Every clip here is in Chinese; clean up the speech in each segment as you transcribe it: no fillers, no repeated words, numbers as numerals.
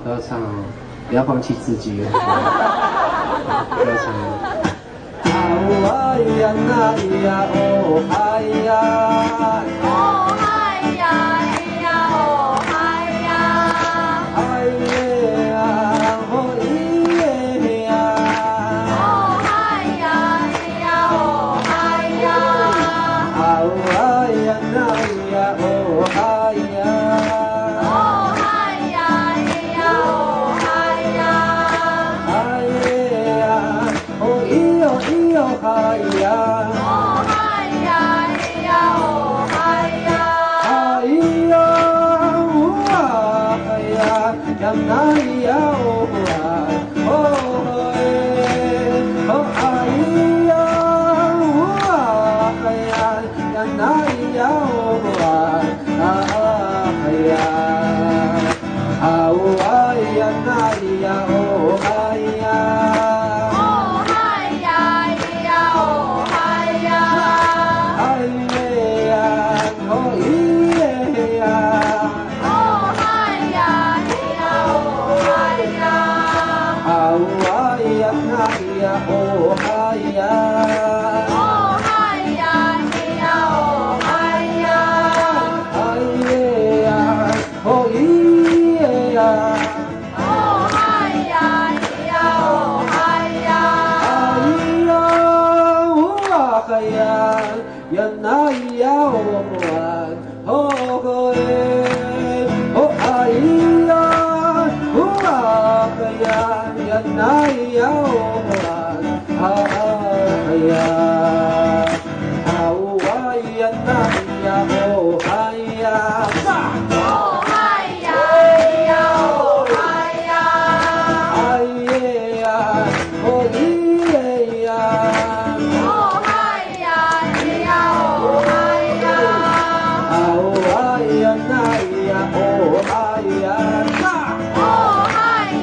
不要唱哦，不要放弃自己哦。不要唱哦。啊呀那呀哦嗨呀，哦嗨呀呀哦嗨呀，嗨耶呀哦咿耶呀，哦嗨呀呀哦嗨呀，啊呀那呀哦嗨呀，哦嗨呀呀哦嗨呀，嗨耶呀哦咿哟咿哟嗨呀。哦嗨呀呀哦嗨呀，哎呀，哎呀，呀那呀哦啊，哦哎，哦哎呀，哎呀，呀那呀哦啊，哎呀，啊哦哎呀那呀哦哎呀，哦嗨呀呀哦嗨呀，哎呀，哦咦耶呀。哦嗨呀呀哦嗨呀，啊哇呀那呀哦嗨呀，哦嗨呀呀哦嗨呀。哎耶呀哦咦耶呀，哦嗨呀呀哦嗨哎呀，呀哇嗨呀呀那呀哦啊哦哎哦哎呀哇嗨呀呀那呀哦啊哎呀。哦哎呀那呀哦哎呀，哦嗨呀呀哦嗨呀，哎耶呀哦咦耶呀，哦嗨呀呀哦嗨呀，哦哎呀那呀哦哎呀哦嗨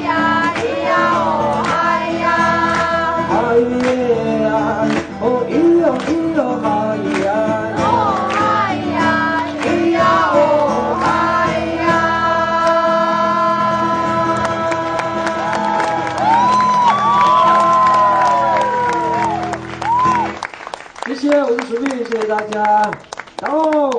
呀呀哦嗨呀，哎耶呀哦咦哟咦哟哎呀，哦嗨呀呀哦嗨呀。谢谢，我是鼠弟，谢谢大家，然后。